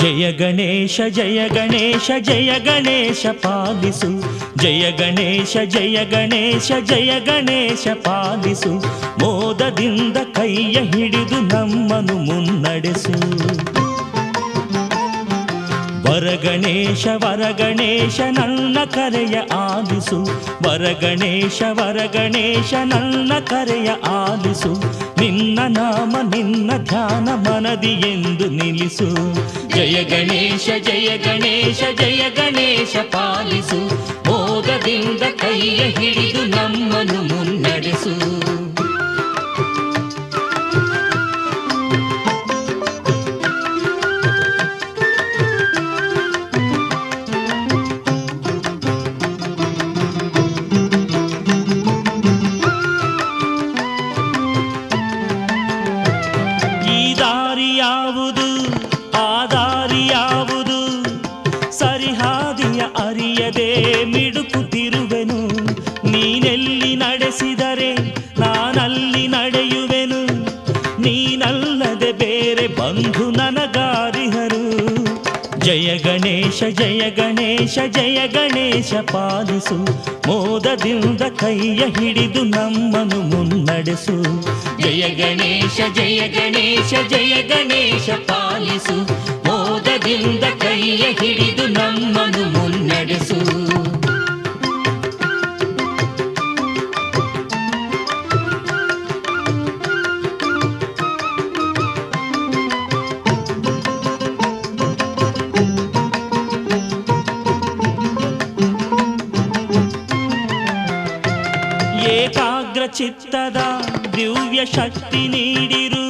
ಜಯ ಗಣೇಶ ಜಯ ಗಣೇಶ ಜಯ ಗಣೇಶ ಪಾಲಿಸು, ಜಯ ಗಣೇಶ ಜಯ ಗಣೇಶ ಜಯ ಗಣೇಶ ಪಾಲಿಸು, ಮೋದದಿಂದ ಕೈಯ ಹಿಡಿದು ನಮ್ಮನ್ನು ಮುನ್ನಡೆಸು. ವರಗಣೇಶ ವರಗಣೇಶ ನನ್ನ ಕರೆಯ ಆಲಿಸು, ವರಗಣೇಶ ವರಗಣೇಶ ನನ್ನ ಕರೆಯ ಆಲಿಸು, ನಿನ್ನ ನಾಮ ನಿನ್ನ ಧ್ಯಾನ ಮನದಿ ಎಂದು ನಿಲ್ಲಿಸು. ಜಯ ಗಣೇಶ ಜಯ ಗಣೇಶ ಜಯ ಗಣೇಶ ಪಾಲಿಸು, ಮೋದದಿಂದ ಕೈಯ ಹಿಡಿದು ನಮ್ಮನ್ನು ಮುನ್ನಡೆಸು. ಮಿಡುಕುತ್ತಿರುವೆನು, ನೀನೆಲ್ಲಿ ನಡೆಸಿದರೆ ನಾನಲ್ಲಿ ನಡೆಯುವೆನು, ನೀನಲ್ಲದೆ ಬೇರೆ ಬಂಧು ನನಗಾರಿಹರು. ಜಯ ಗಣೇಶ ಜಯ ಗಣೇಶ ಜಯ ಗಣೇಶ ಪಾಲಿಸು, ಮೋದದಿಂದ ಕೈಯ ಹಿಡಿದು ನಮ್ಮನ್ನು ಮುನ್ನಡೆಸು. ಜಯ ಗಣೇಶ ಜಯ ಗಣೇಶ ಜಯ ಗಣೇಶ ಪಾಲಿಸು, ಮೋದದಿಂದ ಕೈಯ ಹಿಡಿದು ನಮ್ಮನ್ನು ಮುನ್ನಡೆಸು. ಏಕಾಗ್ರ ಚಿತ್ತದ ದಿವ್ಯ ಶಕ್ತಿ ನೀಡಿರು,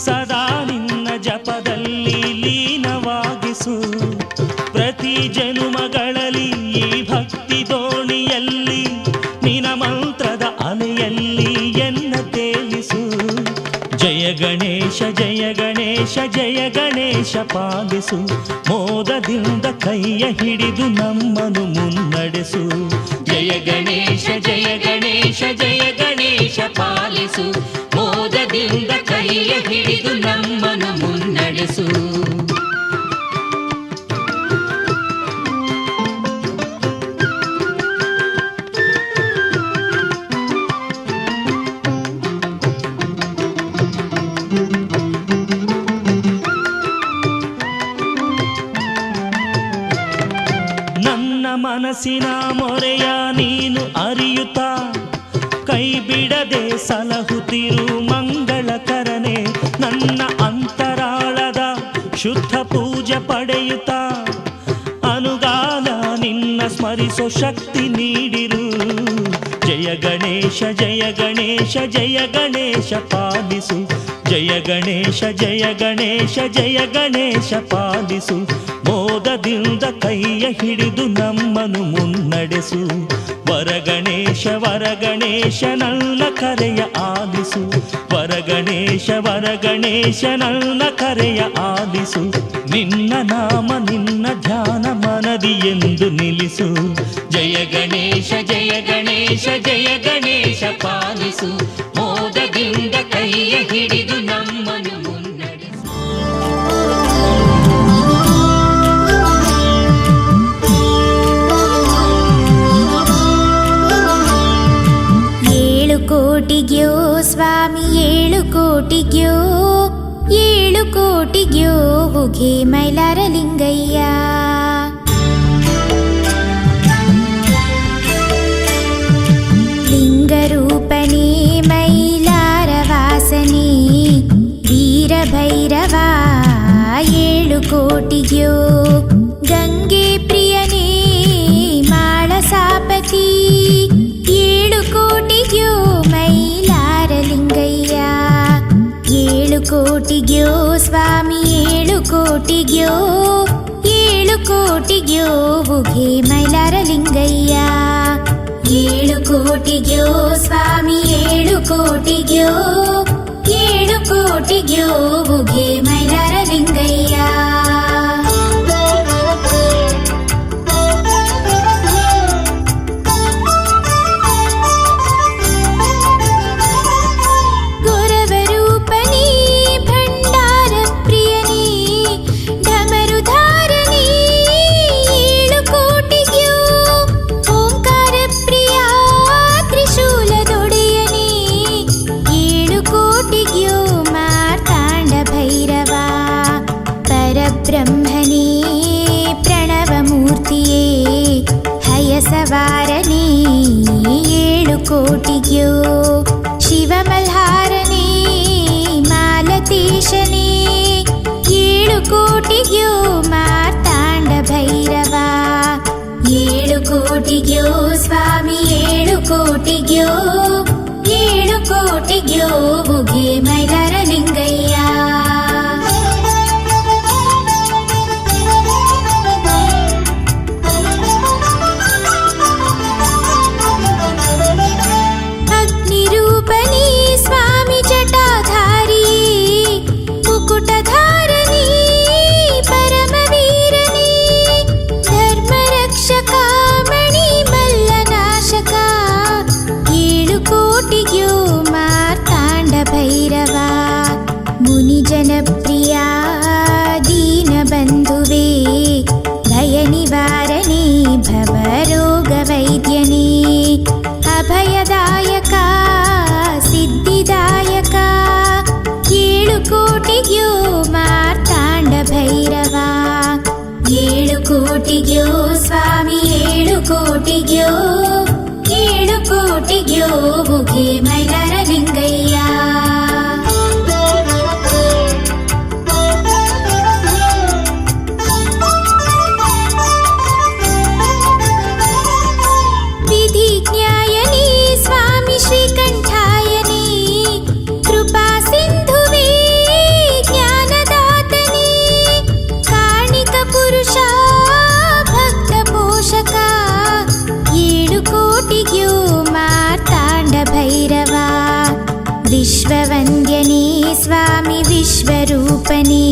ಸದಾ ನಿನ್ನ ಜಪದಲ್ಲಿ ಲೀನವಾಗಿಸು. ಪ್ರತಿ ಜನುಮಗಳಲ್ಲಿ ಈ ಭಕ್ತಿ ದೋಣಿಯಲ್ಲಿ ನಿನ ಮಂತ್ರದ ಅಲೆಯಲ್ಲಿ ಎನ್ನ ತೇಲಿಸು. ಜಯ ಗಣೇಶ ಜಯ ಗಣೇಶ ಜಯ ಗಣೇಶ ಪಾಲಿಸು, ಮೋದದಿಂದ ಕೈಯ ಹಿಡಿದು ನಮ್ಮನ್ನು ಮುನ್ನಡೆಸು. ಜಯ ಗಣೇಶ ಜಯ ಗಣೇಶ ಜಯ ಗಣೇಶ ಪಾಲಿಸು, ಮೋದದಿಂದ ಕೈಯ ಹಿಡಿದು ನಮ್ಮನ್ನು ಮುನ್ನಡೆಸು. ನನ್ನ ಮನಸ್ಸಿನ ಮೊರೆಯ ನೀನು ಅರಿಯುತ್ತಾ, ಕೈ ಬಿಡದೆ ಸಲಹುತ್ತಿರು ಮಂಗಳಕರನೆ. ನನ್ನ ಅಂತರಾಳದ ಶುದ್ಧ ಪೂಜೆ ಪಡೆಯುತ್ತಾ, ಅನುಗಾಲ ನಿನ್ನ ಸ್ಮರಿಸೋ ಶಕ್ತಿ ನೀಡಿರು. ಜಯ ಗಣೇಶ ಜಯ ಗಣೇಶ ಜಯ ಗಣೇಶ ಪಾಲಿಸು, ಜಯ ಗಣೇಶ ಜಯ ಗಣೇಶ ಜಯ ಗಣೇಶ ಪಾಲಿಸು, ಮೋದದಿಂದ ಕೈಯ ಹಿಡಿದು ನಮ್ಮನ್ನು ಮುನ್ನಡೆಸು. ವರಗಣೇಶ ವರಗಣೇಶ ನನ್ನ ಕರೆಯ ಆಲಿಸು, ವರಗಣೇಶ ವರಗಣೇಶ ನನ್ನ ಕರೆಯ ಆಲಿಸು, ನಿನ್ನ ನಾಮ ನಿನ್ನ ಧ್ಯಾನ ಮನದಿ ಎಂದು ನಿಲ್ಲಿಸು. ಜಯ ಗಣೇಶ ಜಯ ಗಣೇಶ ಜಯ ಗಣೇಶ ಪಾಲಿಸು, ಮೋದದಿಂದ ಕೈಯ ಹಿಡಿದು ನಮ್ಮನ್ನು ಮುನ್ನಡೆಸು. ಏಳು ಕೋಟಿಗ್ಯೋ ಸ್ವಾಮಿ ಏಳು ಕೋಟಿಗ್ಯೋ, ಏಳು ಕೋಟಿಗ್ಯೋ ಉಘೆ ಮೈಲಾರ ಲಿಂಗಯ್ಯ. ಲಿಂಗರೂಪನೇ ಮೈಲಾರ ವಾಸನೆ ವೀರಭೈರವ ಏಳು ಕೋಟಿಗ್ಯೋ. ಗಂಗೆ ಪ್ರಿಯನೇ ಮಾಳಸಾಪತಿ ಏಳು ಕೋಟಿಗ್ಯೋ ಮೈಲಾರ ಲಿಂಗಯ್ಯ. ಏಳು ಕೋಟಿಗ್ಯೋ ಸ್ವಾಮಿ ಏಳು ಕೋಟಿಗ್ಯೋ, ಏಳು ಕೋಟಿಗ್ಯೋ ಉಘೆ ಮೈಲಾರ ಲಿಂಗಯ್ಯ. ಏಳು ಕೋಟಿಗ್ಯೋ ಸ್ವಾಮಿ ಏಳು ಕೋಟಿಗ್ಯೋ, ಏಳು ಕೋಟಿಗ್ಯೋ ಉಘೆ ಮೈಲಾರ ಲಿಂಗಯ್ಯ. ಗೊರವರೂಪನೇ ಭಂಡಾರ ಪ್ರಿಯನೇ ಢಮ ಬ್ರಹ್ಮನೇ ಪ್ರಣವಮೂರ್ತಿಯೇ ಹಯಸವಾರನೇ 7 ಕೋಟಿಗ್ಯೋ ಶಿವಮಲ್ಹಾರನೇ ಮಾಲತೇಶನೇ 7 ಕೋಟಿಗ್ಯೋ ಮಾರ್ತಾಂಡ ಭೈರವ 7 ಕೋಟಿಗ್ಯೋ ಸ್ವಾಮಿ 7 ಕೋಟಿಗ್ಯೋ 7 ಕೋಟಿಗ್ಯೋ ಉಗೆ ಮೈಲಾರ ಲಿಂಗಯ್ಯ ಅಗ್ನಿರೂಪನೇ ಸ್ವಾಮಿ ಜಟಾಧಾರಿ ಮುಕುಟಧಾರಣಿ ಪರಮವೀರನೇ ಧರ್ಮರಕ್ಷಕ ಮಣಿ ಮಲ್ಲನಾಶಕ 7 ಕೋಟಿಗ್ಯೋ ಮಾರ್ತಾಂಡ ಭೈರವ ಮುನಿ ಜನಪ್ರಿಯ ದೀನಬಂಧುವೇ ಭಯ ನಿವಾರಣೆ ಭವರೋಗ ವೈದ್ಯನೇ ಅಭಯದಾಯಕ ಸಿದ್ಧಿದಾಯಕ 7 ಕೋಟಿಗ್ಯೋ ಮಾರ್ತಾಂಡ ಭೈರವ 7 ಕೋಟಿಗ್ಯೋ ಸ್ವಾಮಿ 7 ಕೋಟಿಗ್ಯೋ 7 ಕೋಟಿಗ್ಯೋ ಉಗೆ ಮೈಲಾರ ಲಿಂಗಯ್ಯ ವಿಧಿಜ್ಞಾಯನೇ ಸ್ವಾಮಿ ಶ್ರೀಕಂಠಾಯನೇ ಕೃಪಾ ಸಿಂಧುವೇ ಜ್ಞಾನದಾತನೇ ಕಾಣಿಕ ಪುರುಷ ಭಕ್ತ ಪೋಷಕ 7 ಕೋಟಿಗ್ಯೋ ಮಾರ್ತಾಂಡ ಭೈರವ ವಿಶ್ವವಂದ್ಯನೇ ಸ್ವಾಮಿ ವಿಶ್ವರೂಪನೇ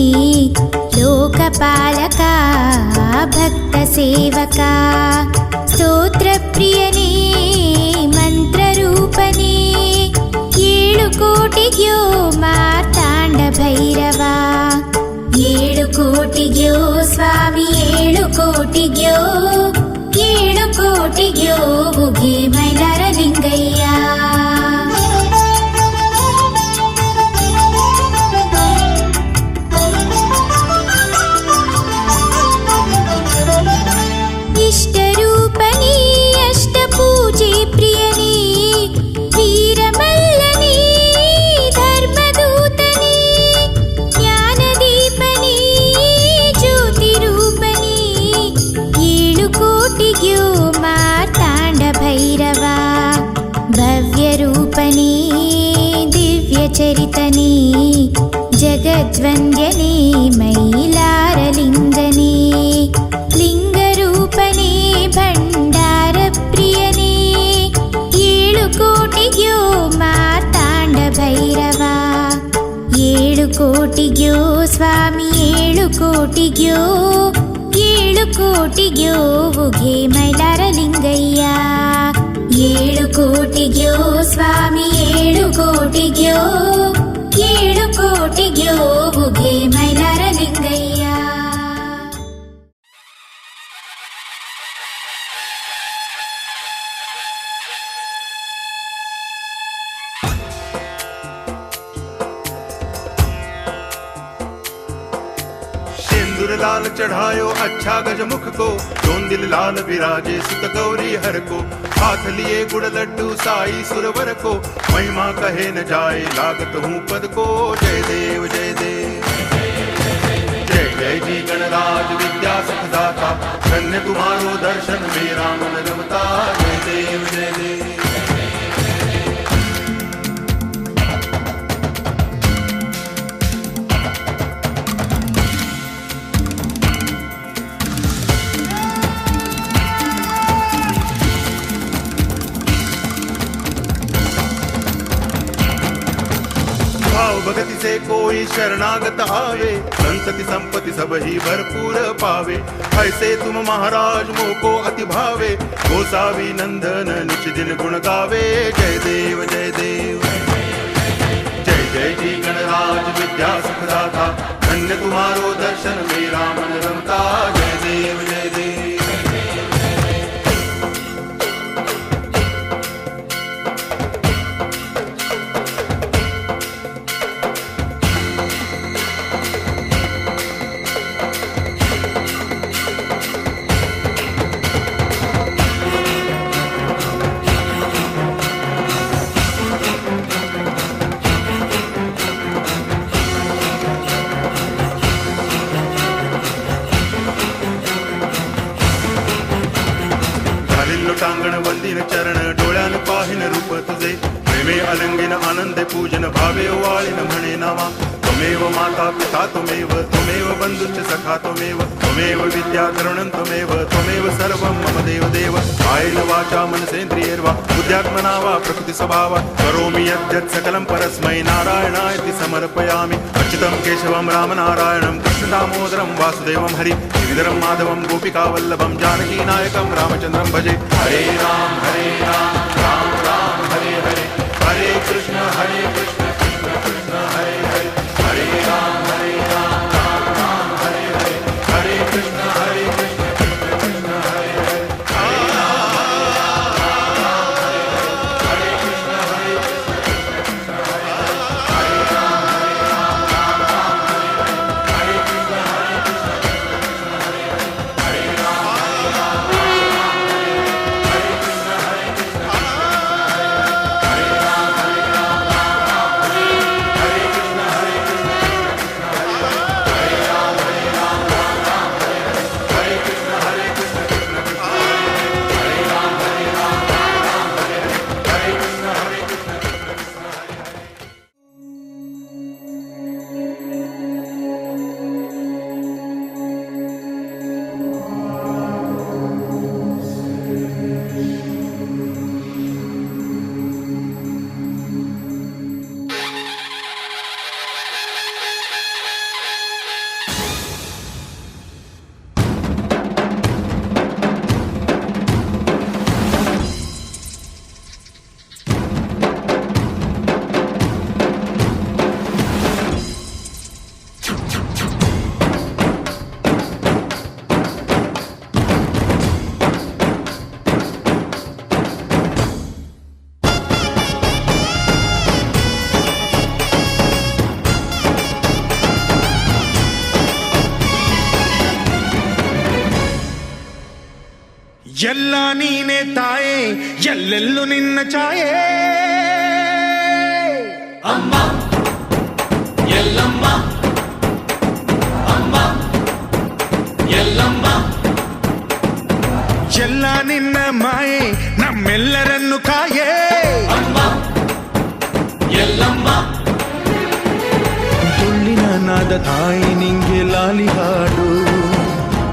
ಲೋಕಪಾಲಕ ಭಕ್ತ ಸೇವಕ ಸ್ತೋತ್ರ ಪ್ರಿಯನೇ ಮಂತ್ರರೂಪನೇ 7 ಕೋಟಿಗ್ಯೋ ಮಾರ್ತಾಂಡ ಭೈರವ 7 ಕೋಟಿಗ್ಯೋ ಸ್ವಾಮಿ 7 ಕೋಟಿಗ್ಯೋ 7 ಕೋಟಿಗ್ಯೋ ಉಗೆ ಮೈಲಾರ ಲಿಂಗಯ್ಯ ಇಷ್ಟರೂಪನೇ ಅಷ್ಟಪೂಜೆ ಪ್ರಿಯನೇ ವೀರಮಲ್ಲನೇ ಧರ್ಮದೂತನೇ ಜ್ಞಾನದೀಪನೇ ಜ್ಯೋತಿರೂಪನೇ 7 ಕೋಟಿಗ್ಯೋ ಮಾರ್ತಾಂಡ ಭೈರವ ಭವ್ಯರೂಪನೇ ದಿವ್ಯಚರಿತನೇ ಜಗದ್ವಂದ್ಯನೇ ಮೈಲಾರ ಲಿಂಗನೇ ಲಿಂಗರೂಪನೇ ಭಂಡಾರ ಪ್ರಿಯನೇ 7 ಕೋಟಿಗ್ಯೋ ಮಾರ್ತಾಂಡ ಭೈರವ 7 ಕೋಟಿಗ್ಯೋ ಸ್ವಾಮಿ 7 ಕೋಟಿಗ್ಯೋ 7 ಕೋಟಿಗ್ಯೋ ಉಗೆ ಮೈಲಾರ ಲಿಂಗಯ್ಯ 7 ಕೋಟಿಗ್ಯೋ ಸ್ವಾಮಿ 7 ಕೋಟಿಗ್ಯೋ 7 ಕೋಟಿಗ್ಯೋ ಉಗೆ ಮೈಲಾರ ಲಿಂಗಯ್ಯ सिंदूर लाल चढ़ायो अच्छा गजमुख को चोंदिल लाल विराजे सुत गौरी हर को हाथ लिए गुड़ लड्डू साई सुरवर को महिमा कहे न जाए लागत हूँ पद को जय देव जय देव जय जय जी गणराज विद्या सुखदाता धन्य तुम्हारो दर्शन मेरा मन रमता जय देव जय देव भाव भगति से कोई शरणागत आवे संतति संपत्ति सब ही भरपूर पावे ऐसे तुम महाराज मोको अति भावे गोसावी नंदन निच दिन गुण गावे जय देव जय देव जय जय जी गणराज विद्या सुखदाता धन्य तुम्हारो दर्शन मेरा मन रमता जय देव जय देव गण वंदिन चरण डोळ्यान पाहिन रूप तुझे प्रेमे अलंगिन आनंदे पूजन भावे वाळिन म्हणे नावा त्वमेव माता पिता त्वमेव बंधुश्च सखा त्वमेव विद्या तरुणं त्वमेव सर्वं मम देव कायेन वाचा मनसेन्द्रियैर्वा बुद्ध्यात्मना वा प्रकृति स्वभावात् करोमि यद्यत् सकलं परस्मै नारायणायति समर्पयामि अच्युतं केशवं रामनारायणं कृष्णदामोदरं वासुदेवं हरि गिरिधरं माधवं गोपिकावल्लभं जानकीनायकं रामचन्द्रं भजे हरे राम राम राम हरे हरे हरे कृष्ण कृष्ण कृष्ण हरे हरे हरे राम राम राम हरे हरे हरे कृष्ण कृष्ण कृष्ण हरे हरे हरे कृष्ण कृष्ण हरे हरे राम राम हरे कृष्ण कृष्ण हरे हरे राम ಎಲ್ಲ ನೀನೆ ತಾಯೇ ಎಲ್ಲೆಲ್ಲೂ ನಿನ್ನ ಛಾಯೆ ಅಮ್ಮ ಎಲ್ಲಮ್ಮ ಅಮ್ಮ ಎಲ್ಲಮ್ಮ ಎಲ್ಲ ನಿನ್ನ ಮಾಯೆ ನಮ್ಮೆಲ್ಲರನ್ನು ಕಾಯೇ ಅಮ್ಮ ಎಲ್ಲಮ್ಮ ತುಳ್ಳಿನ ನಾದ ತಾಯಿ ನಿಂಗೆ ಲಾಲಿ ಹಾಡು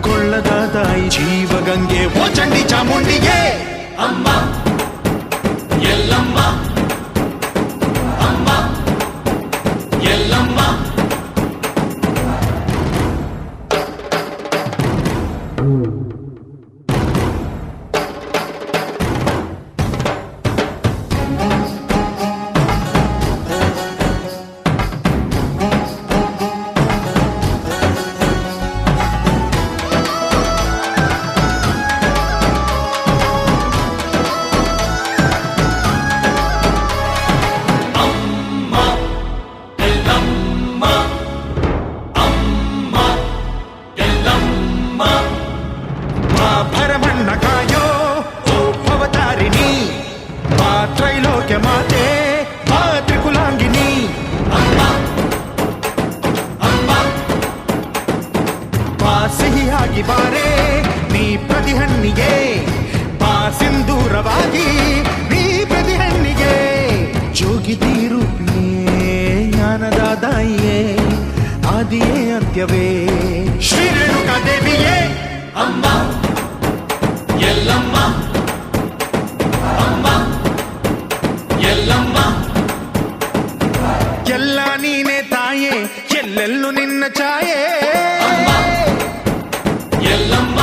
ಕೊಳ್ಳದ ತಾಯಿ ಜೀವಗಂಗೆ ಓ ಚಂಡಿ ಚಾಮುಂಡಿಗೆ ಅಮ್ಮ ಎಲ್ಲಮ್ಮ ಅಮ್ಮ ಎಲ್ಲಮ್ಮ ಸಿಹಿಯಾಗಿ ಬಾರೆ ನೀ ಪ್ರತಿ ಹಣ್ಣಿಗೆ ಬಾ ಸಿಂಧೂರವಾಗಿ ನೀ ಪ್ರತಿ ಹಣ್ಣಿಗೆ ಜೋಗಿತಿ ರೂಪಿಯೇ ಜ್ಞಾನದ ದಾಯಿಯೇ ಆದಿಯೇ ಅಂತ್ಯವೇ ಶ್ರೀ ರೇಣುಕಾ ದೇವಿಯೇ ಅಮ್ಮ ಎಲ್ಲಮ್ಮ ಅಮ್ಮ ಎಲ್ಲಮ್ಮ ಎಲ್ಲ ನೀನೆ ತಾಯೇ ಎಲ್ಲೆಲ್ಲೂ ನಿನ್ನ ಛಾಯೆ ಅಮ್ಮ ಎಲ್ಲಮ್ಮ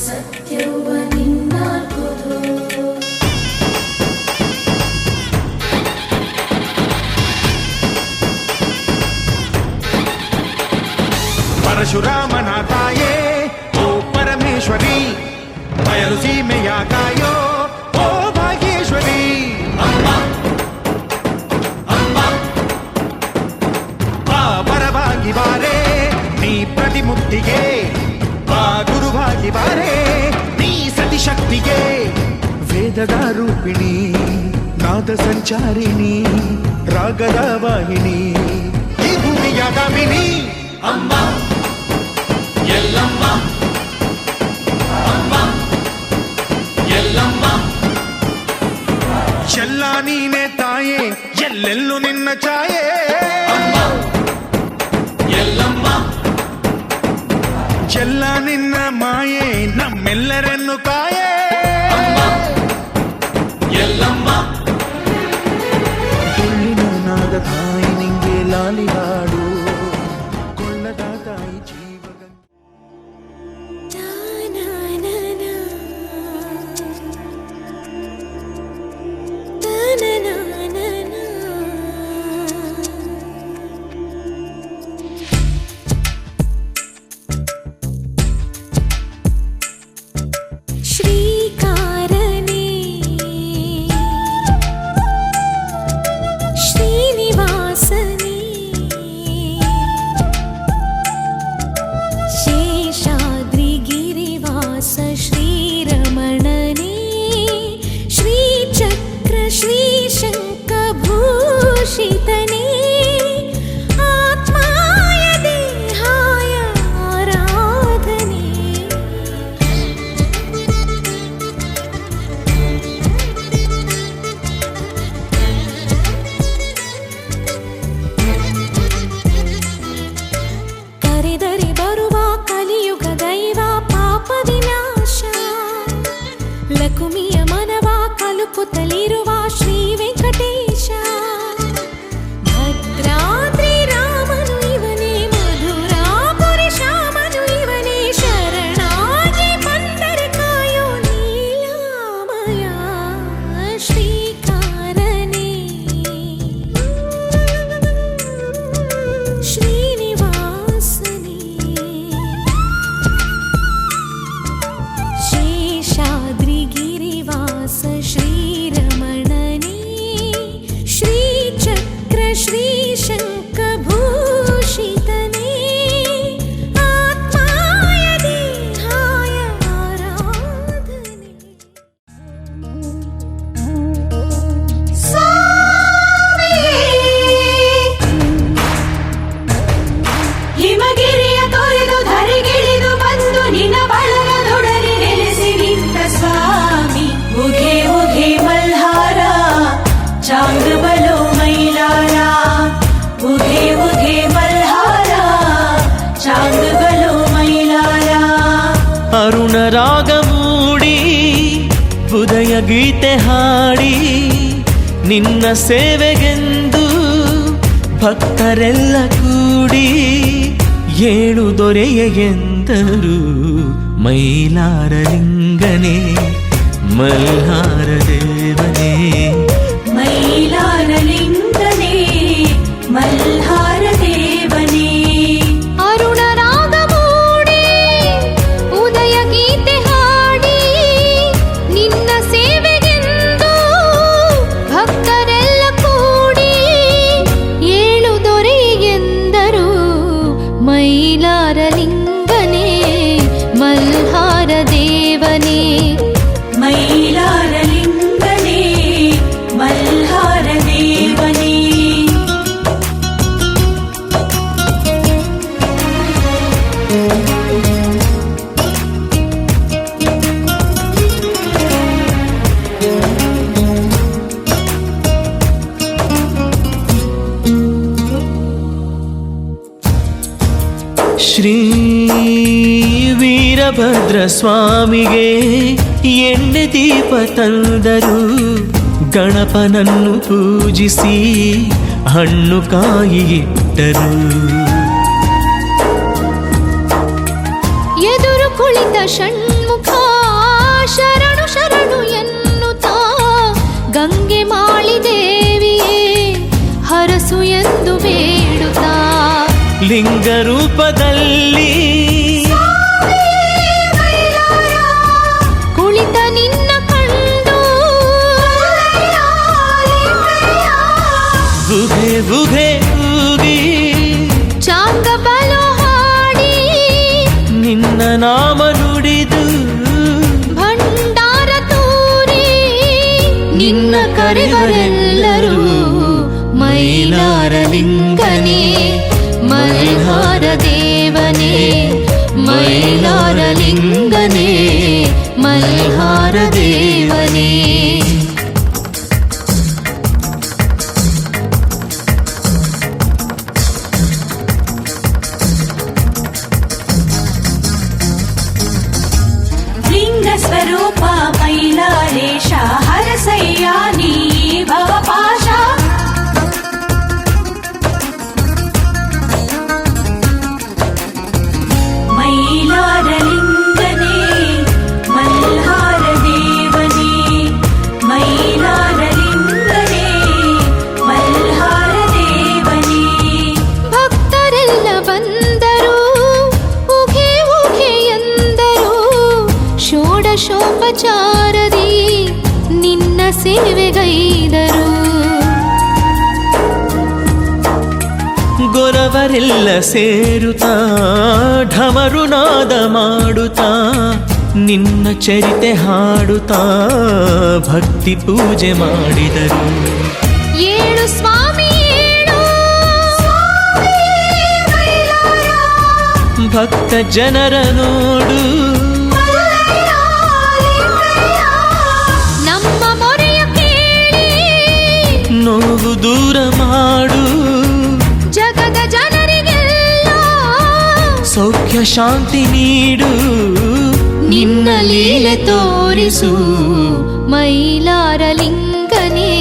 ಸತ್ಯವ ನಿನ್ನಾಲ್ಕುದು ಪರಶುರಾಮನ ತಾಯೇ ಓ ಪರಮೇಶ್ವರಿ, ಬಯಲು ಸೀಮೆಯ ಕಾಯೋ ಓ ಭಾಗ್ಯೇಶ್ವರಿ. ಬಾ ಪರವಾಗಿ ಬಾರೆ ನೀ ಪ್ರತಿಮುಕ್ತಿಗೆ, ಬಾ ಗುರುವಾಗಿ ಬಾರೆ ನೀ ಸತಿಶಕ್ತಿಗೆ. ವೇದದ ರೂಪಿಣಿ, ನಾದ ಸಂಚಾರಿಣಿ, ರಾಗದ ವಾಹಿನಿ, ಈ ಭೂಮಿಯ ಗಾಮಿನಿ. ಅಮ್ಮ ಎಲ್ಲಮ್ಮ, ಅಮ್ಮ ಎಲ್ಲಮ್ಮ. ಎಲ್ಲ ನೀನೆ ತಾಯೇ, ಎಲ್ಲೆಲ್ಲೂ ನಿನ್ನ ಛಾಯೆ. ಅಮ್ಮ ಎಲ್ಲಮ್ಮ, ಎಲ್ಲ ನಿನ್ನ ಮಾಯೆ ನಮ್ಮೆಲ್ಲರನ್ನು ಕಾಯೆ. ಅಮ್ಮ ಎಲ್ಲಮ್ಮ. ತುಳ್ಳಿನ ನಾದ ತಾಯಿ ನಿಂಗೆ ಲಾಲಿ ಹಾಡು, ಕೊಳ್ಳದ ತಾಯಿ ಜೀವಗಂಗೆ. ಶ್ರೀಕಾರನೇ ಶ್ರೀನಿವಾಸನೇ ಶೇಷಾದ್ರಿಗಿರಿವಾಸ ಶ್ರೀರಮಣನೇ ಶ್ರೀಚಕ್ರ ಶ್ರೀಶಂಖಭೂಷಿತನೇ ಆತ್ಮಾಯ ದೇಹಾಯ ಆರಾಧನೆ. ಕರೆದರೆ ಬರುವ ಕಲಿಯುಗ ದೈವ ಪಾಪ ವಿನಾಶ, ಲಕುಮಿಯ ಮನವ ಕಲುಕುತ್ತಲಿರುವ ಶ್ರೀ ವೆಂಕಟೇಶ. ಭದ್ರಾದ್ರಿ ರಾಮನು ಇವನೇ, ಮಧುರಾಪುರಿ ಶ್ಯಾಮನು ಇವನೇ, ಶರಣಾಗಿ ಬಂದರೆ ಕಾಯೋ ನೀಲಾಮಯ ಶ್ರೀಕಾರನೇ ಶ್ರೀನಿವಾಸನೇ ಶೇಷಾದ್ರಿಗಿರಿವಾಸ ಶ್ರೀರಮಣನೇ ಶ್ರೀಚಕ್ರ ಶ್ರೀಶಂಖಭೂಷಿತನೇ ಆತ್ಮಾಯ ದೇಹಾಯ ಆರಾಧನೆ. ಹಿಮಗಿರಿಯ ತೊರೆದು ಧರೆಗಿಳಿದು ಬಂದು ನಿನ್ನ ಬಳಗದೊಡನೆ ನೆಲೆಸಿ ನಿಂತ ಸ್ವಾಮಿ. ಉಘೆ ಉಘೆ ಮಲ್ಹಾರ ಚಾಂಗ್ ಬಲೋ ಮೈಲಾರ, ಉಘೆ ಉಘೆ ಮಲ್ಹಾರ ಚಾಂಗ್ ಬಲೋ ಮೈಲಾರ. ಅರುಣ ರಾಗ ಮೂಡಿ ಉದಯ ಗೀತೆ ಹಾಡಿ ನಿನ್ನ ಸೇವೆಗೆಂದು ಭಕ್ತರೆಲ್ಲ ಕೂಡಿ ಏಳು ದೊರೆಯ ಎಂದರು ಮೈಲಾರ ಲಿಂಗನೇ ಮಲ್ಹಾರ ದೇವನೇ. ಮೈಲಾರ ಲಿಂಗನೇ ಮಲ್ಹಾರ ದೇವನೇ. ಅರುಣ ರಾಗ ಮೂಡಿ ಉದಯ ಗೀತೆ ಹಾಡಿ ನಿನ್ನ ಸೇವೆಗೆಂದು ಭಕ್ತರೆಲ್ಲ ಕೂಡಿ ಏಳು ದೊರೆಯೆಂದರು ಮೈಲಾರ ಲಿಂಗನೇ ಮಲ್ಹಾರ ದೇವನೇ. ಮೈಲಾರ ಲಿಂಗನೇ ಮಲ್ಹಾರ ದೇವನೇ. ಶ್ರೀ ವೀರಭದ್ರ ಸ್ವಾಮಿಗೆ ಎಣ್ಣೆ ದೀಪ ತಂದರು, ಗಣಪನನ್ನು ಪೂಜಿಸಿ ಹಣ್ಣು ಕಾಯಿ ಇಟ್ಟರು. ಎದುರು ಕುಳಿತ ಷಣ್ಮುಖ ಶರಣು ಶರಣು ಎನ್ನುತ್ತಾ ಗಂಗೆ ಮಾಳಿ ದೇವಿಯೇ ಹರಸು ಎಂದು ಬೇಡುತ್ತಾ ಲಿಂಗ ರೂಪದಲ್ಲಿ ಕುಳಿತ ನಿನ್ನ ಕಂಡು ಬುಘೆ ಬುಘೆ ಊಗಿ ಚಾಂಗ ಬಲು ಹಾಡಿ ನಿನ್ನ ನಾಮ ನುಡಿದು ಭಂಡಾರ ತೂರಿ ನಿನ್ನ ಕರೆವರೆಲ್ಲರೂ ಮೈಲಾರ ಲಿಂಗನೇ ಮಲ್ಹಾರ ದೇವನೇ ಮೈಲಾರ ಲಿಂಗನೇ ಮಲ್ಹಾರ ದೇವನೇ. ಲಿಂಗ ಸ್ವರೂಪ ಮೈಲಾರೇಶ ಹರಸಯ್ಯ ನೀ ಭವಪಾಶ ಮೈಲಾರ ಲಿಂಗನೇ ಮಲ್ಹಾರ ದೇವನೇ ಮೈಲಾರ ಲಿಂಗನೇ ಮಲ್ಹಾರ ದೇವನೇ. ಭಕ್ತರೆಲ್ಲ ಬಂದರು ಉಘೆ ಉಘೆ ಎಂದರು ಷೋಡಶೋಪಚಾರದಿ ನಿನ್ನ ಸೇವೆಗೈದರು. ಗೊರವರೆಲ್ಲ ಸೇರುತ್ತಾ ಢಮರುನಾದ ಮಾಡುತ್ತಾ ನಿನ್ನ ಚರಿತೆ ಹಾಡುತ್ತಾ ಭಕ್ತಿ ಪೂಜೆ ಮಾಡಿದರು. ಏಳು ಸ್ವಾಮಿ ಏಳು ಭಕ್ತ ಜನರ ನೋಡು ನಮ್ಮ ಮೊರೆಯ ಕೇಳಿ ನೋವು ದೂರ ಮಾಡು ಜಗದ ಜನರಿಗೆಲ್ಲ ಸೌಖ್ಯ ಶಾಂತಿ ನೀಡು ನಿನ್ನ ಲೀಲೆ ತೋರಿಸು ಮೈಲಾರ ಲಿಂಗನೇ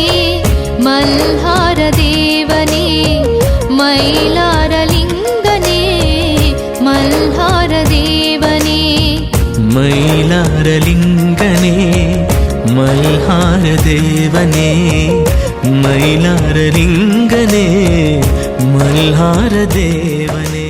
ಮಲ್ಹಾರ ದೇವನೇ ಮೈಲಾರ ಲಿಂಗನೇ ಮಲ್ಹಾರ ದೇವನೇ. ಮೈಲಾರ ಲಿಂಗನೇ ಮಲ್ಹಾರ ದೇವನೇ ಮೈಲಾರ ಲಿಂಗನೇ ಮಲ್ಹಾರ ದೇವನೇ.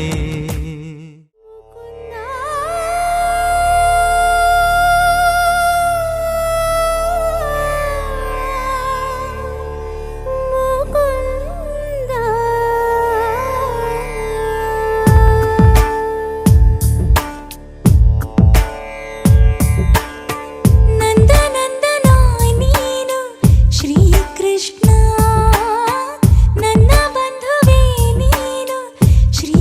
ನಂದನಂದನ ನೀನು ಶ್ರೀ ಕೃಷ್ಣ ನನ್ನ ಬಂಧುವೇ ನೀನು ಶ್ರೀ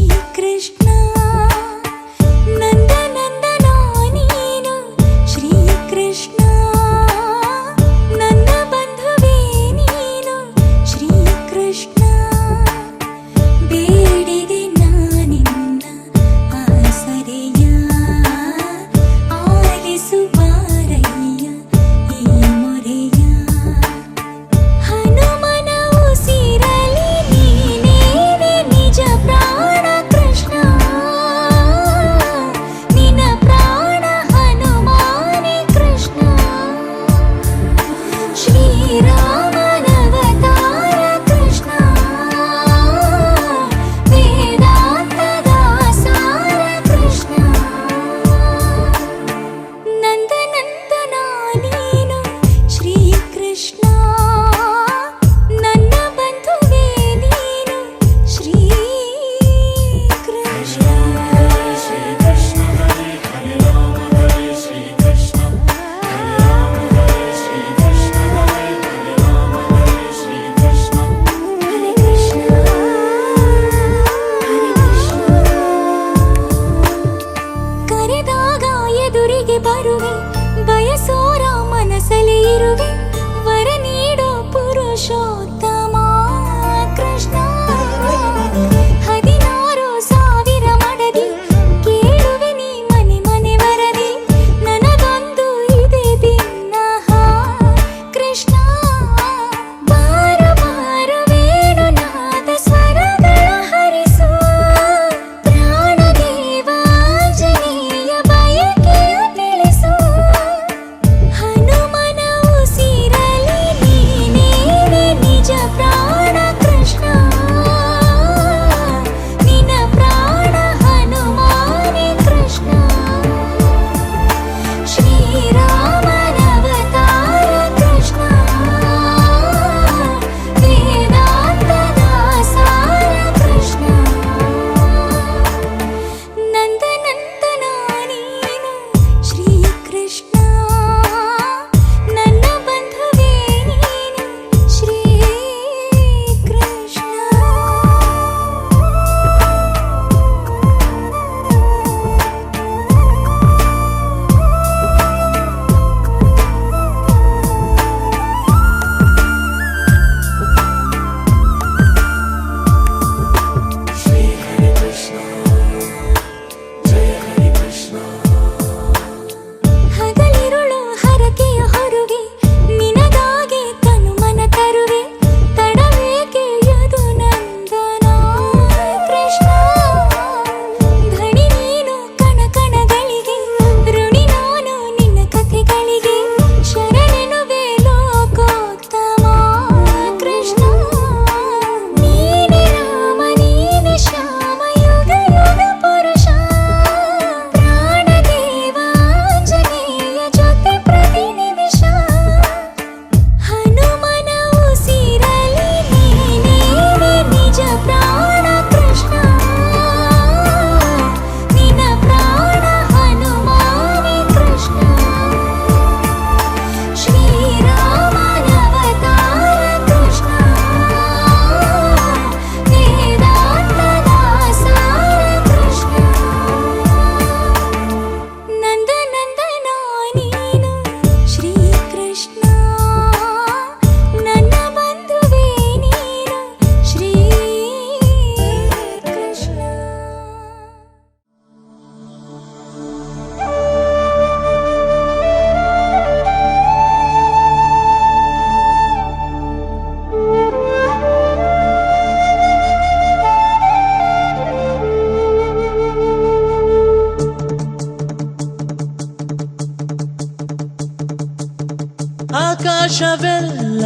ಆಕಾಶವೆಲ್ಲ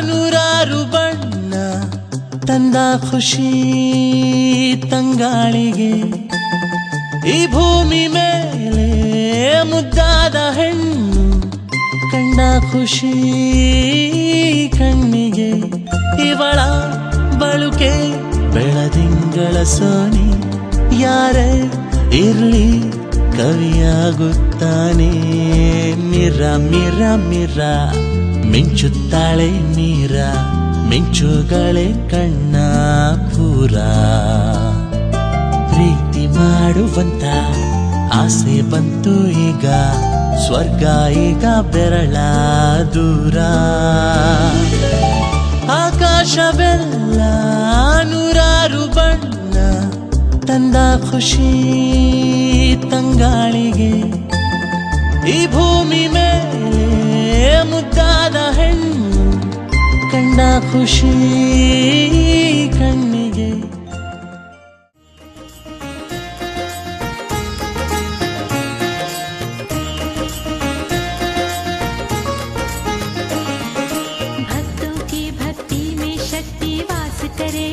ನೂರಾರು ಬಣ್ಣ ತಂದ ಖುಷಿ ತಂಗಾಳಿಗೆ ಈ ಭೂಮಿ ಮೇಲೆ ಮುದ್ದಾದ ಹೆಣ್ಣು ಕಂಡ ಖುಷಿ ಕಣ್ಣಿಗೆ ಇವಳ ಬಳುಕೆ ಬೆಳದಿಂಗಳ ಸೋನಿ ಯಾರೇ ಇರ್ಲಿ ಕವಿಯಾಗುತ್ತಾನೆ ಮಿರ ಮಿರ ಮಿರ ಮಿಂಚುತ್ತಾಳೆ ಮೀರ ಮಿಂಚುಗಳೇ ಕಣ್ಣ ಪೂರ ಪ್ರೀತಿ ಮಾಡುವಂತ ಆಸೆ ಬಂತು ಈಗ ಸ್ವರ್ಗ ಈಗ ಬೆರಳ ದೂರ ಆಕಾಶವೆಲ್ಲ ನೂರಾರು ಬಣ್ಣ ತಂದ ಖುಷಿ ತಂಗಾಳಿಗೆ ಈ ಭೂಮಿ ಮೇಲೆ ಮುದ್ದಾದ ಹೆಣ್ಣು ಕಂಡ ಖುಷಿ ಕಣ್ಣಿಗೆ भक्तों की भक्ति में शक्ति वास करे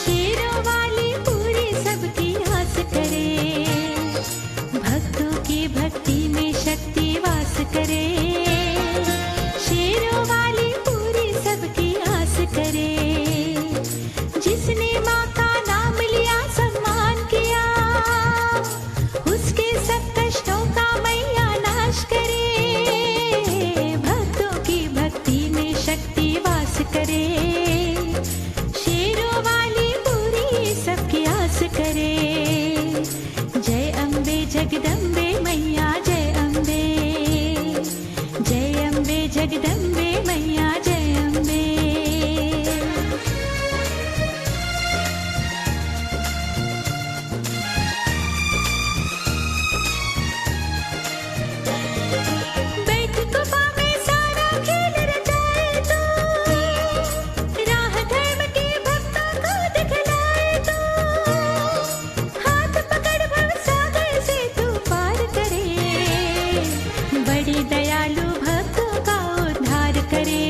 शेरों वाली पूरी सबकी आस करे भक्तों की भक्ति में शक्ति वास करे शेरों वाली पूरी सबकी आस करे जिसने माँ का नाम लिया सम्मान किया उसके सब कष्टों का मैया नाश करे भक्तों की भक्ति में शक्ति वास करे शेरों वाली पूरी सबकी आस करे जय अम्बे जगदम्बे मैया जय अम्बे जगदम्बे मैया जय अम्बे बैठ गुफा में सारा खेल रचाए तो राह धर्म के भक्तों को दिखलाए तो हाथ पकड़ भवसागर से तू पार करे बड़ी दयालु भक्तों का उद्धार करे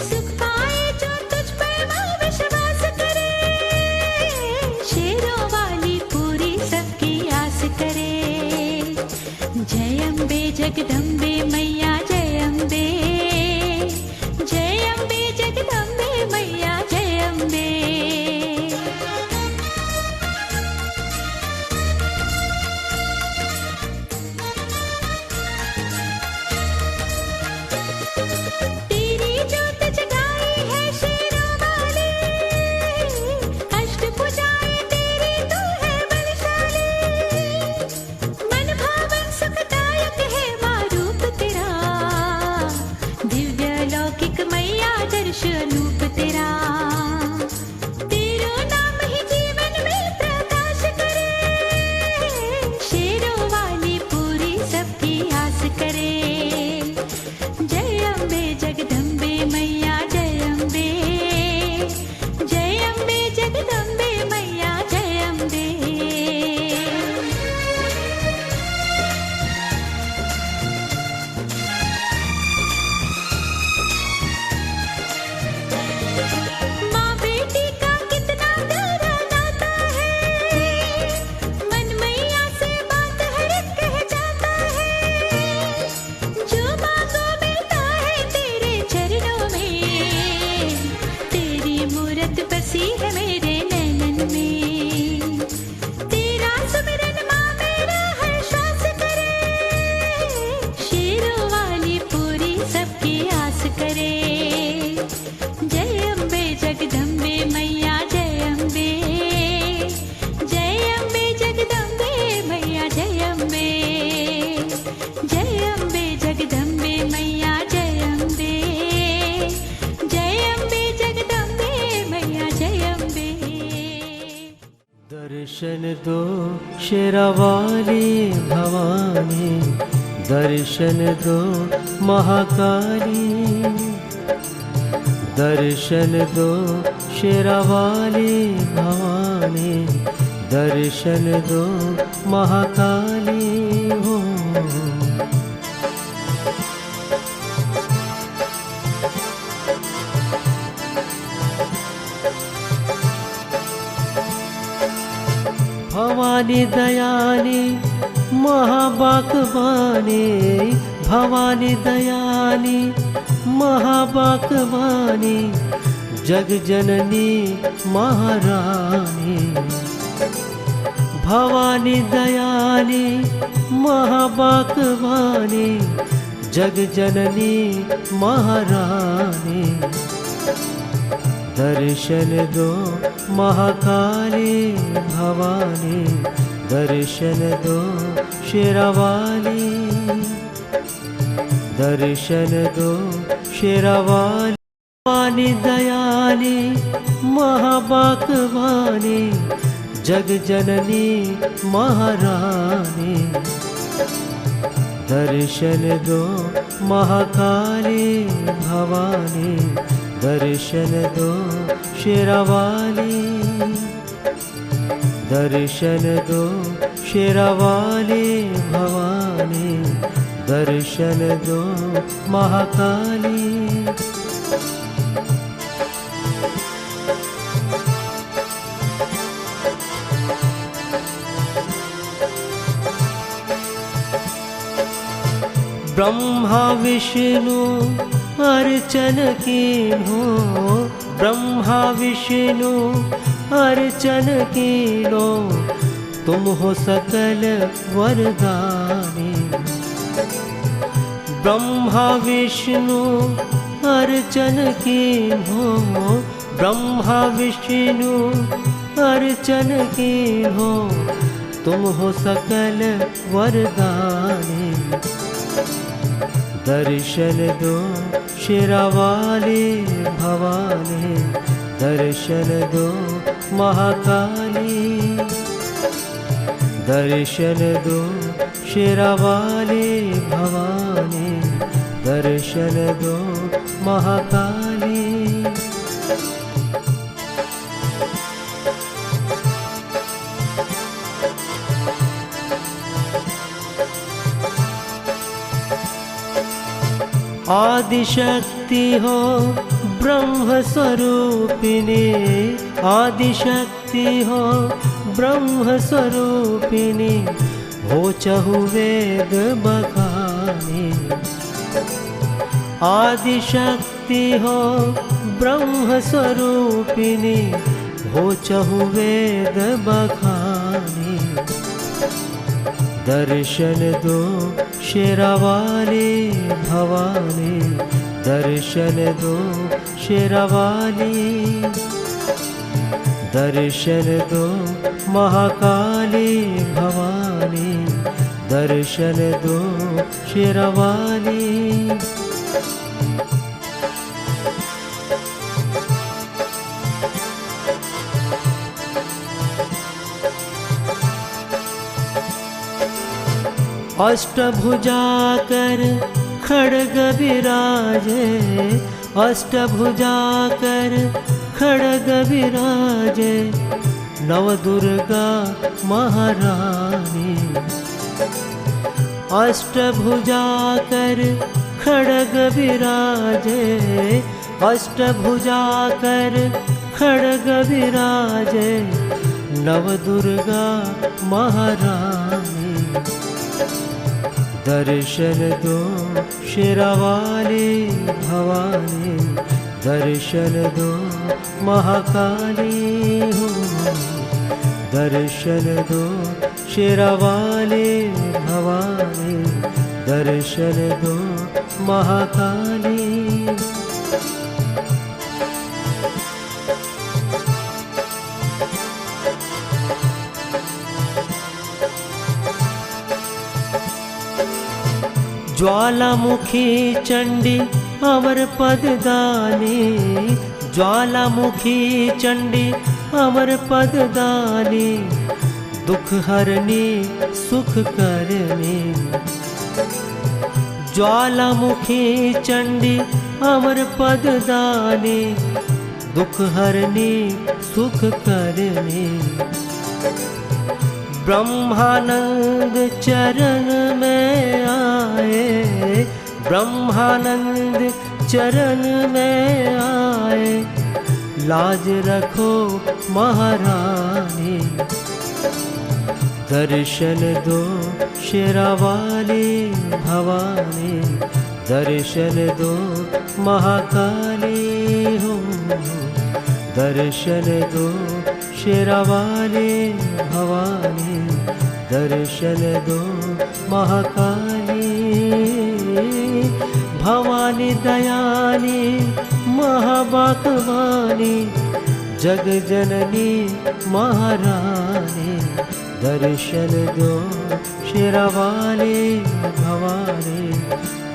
सुख पाए जो तुझ पर माँ विश्वास करे शेरों वाली पूरी सबकी आस करे जय अम्बे जगदम्बे मैया जय अम्बे जगदम्बे मैया जय अम्बे तेरी जोत जगाई है शेरों वाली अष्टभुजाएं तेरी तू है बलशाली मन भावन सुखदायक है माँ रूप तेरा दिव्य लौकिक मैया दर्श अनूप तेरा तेरो नाम ही जीवन में प्रकाश करे शेरों वाली पूरी सबकी आस करे जय अम्बे जगदम्बे मैया जय अम्बे जगदम्बे मैया जय अम्बे माँ बेटी का कितना प्यारा नाता है मन मैया से बात हर एक कह जाता है जो मांगो मिलता है तेरे चरणों में तेरी मूरत बसी है मेरे नैनन में तेरा सुमिरन माँ मेरा हर श्वास करे शेरों वाली पूरी सबकी आस करे जय अम्बे जगदम्बे मैया जय अम्बे जगदम्बे मैया जय अम्बे जगदम्बे मैया जय अम्बे जगदम्बे मैया जय अम्बे दर्शन दो शेरावाली भवानी दर्शन दो महाकाली दर्शन दो शेरावाली भवानी दर्शन दो महाकाली हो भवानी दयानी महाबाकवानी, भवानी दयानी महाबाकवानी, जग जननी महारानी। भवानी दयानी महाबाकवानी, जग जननी महारानी। दर्शन दो महाकाली भवानी, दर्शन दो शेरावाली, दर्शन दो शेरावाली। भवानी दयानी महाबाकवानी, जग जननी महारानी। दर्शन दो महाकाली भवानी, दर्शन दो शेरावाली, दर्शन दो शेरावाली भवानी, दर्शन दो महाकाली। ब्रह्मा विष्णु अर्चन कीन्हो, ब्रह्मा विष्णु अर्चन कीन्हो, तुम हो सकल वरदानी। ब्रह्मा विष्णु अर्चन कीन्हो, ब्रह्मा विष्णु अर्चन कीन्हो, तुम हो सकल वरदानी। दर्शन दो शेरावाली भवानी, दर्शन दो महाकाली, दर्शन दो शेरावाली भवानी, दर्शन दो महाकाली। आदिशक्ति हो ब्रह्म स्वरूपिणी, आदिशक्ति हो ब्रह्म स्वरूपिणी, हो चहुवेद बखानी। आदिशक्ति हो ब्रह्म स्वरूपिणी, हो चहुवेद बखानी। दर्शन दो शेरावाली भवानी, दर्शन दो शेरावाली, दर्शन दो महाकाली भवानी, दर्शन दो शेरावाली। अष्टभुजा कर खड्ग विराजे, अष्टभुजा कर खड्ग विराजे, नवदुर्गा महारानी। अष्टभुजा कर खड्ग विराजे, अष्टभुजा कर खड्ग विराजे, नवदुर्गा महारानी। दर्शन दो शेरावाली भवानी, दर्शन दो महाकाली हो, दर्शन दो शेरावाली भवानी, दर्शन दो महाकाली। ज्वालामुखी चंडी अमर पददानी, ज्वालामुखी चंडी अमर पददानी, दुख हरनी सुख करनी। ज्वालामुखी चंडी अमर पददानी, दुख हरनी सुख करनी। ब्रह्मानंद चरण में आए, ब्रह्मानंद चरण में आए, लाज रखो महारानी। दर्शन दो शेरावाली भवानी, दर्शन दो महाकाली हो। दर्शन दो शेरावाली भवानी, दर्शन दो महाकाली। भवानी दयानी महाबाकवानी, जग जननी महारानी, दर्शन दो शेरावाली भवानी,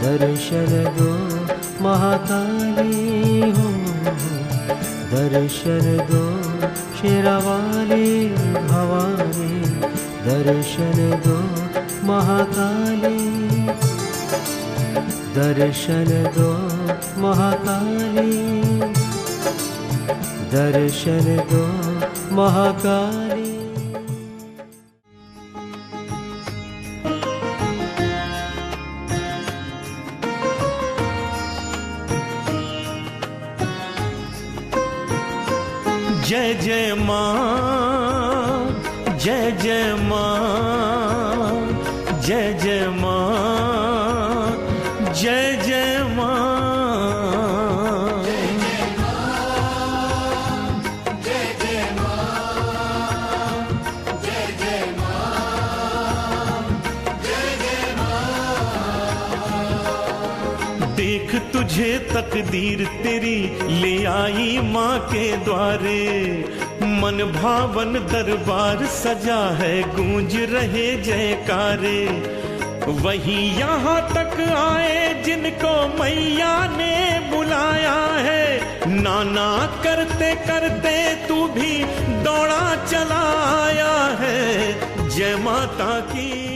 दर्शन दो महाकाली हो। दर्शन दो शेरावाली भवानी, दर्शन दो महाकाली, दर्शन दो महाकाली, दर्शन दो महाकाली। जय जय माँ, जय जय माँ, जय जय माँ, जय जय माँ। देख तुझे तकदीर तेरी ले आई माँ के द्वारे, मन भावन दरबार सजा है गूंज रहे जयकारे। वही यहाँ तक आए जिनको मैया ने बुलाया है, नाना करते करते तू भी दौड़ा चला आया है। जय माता की।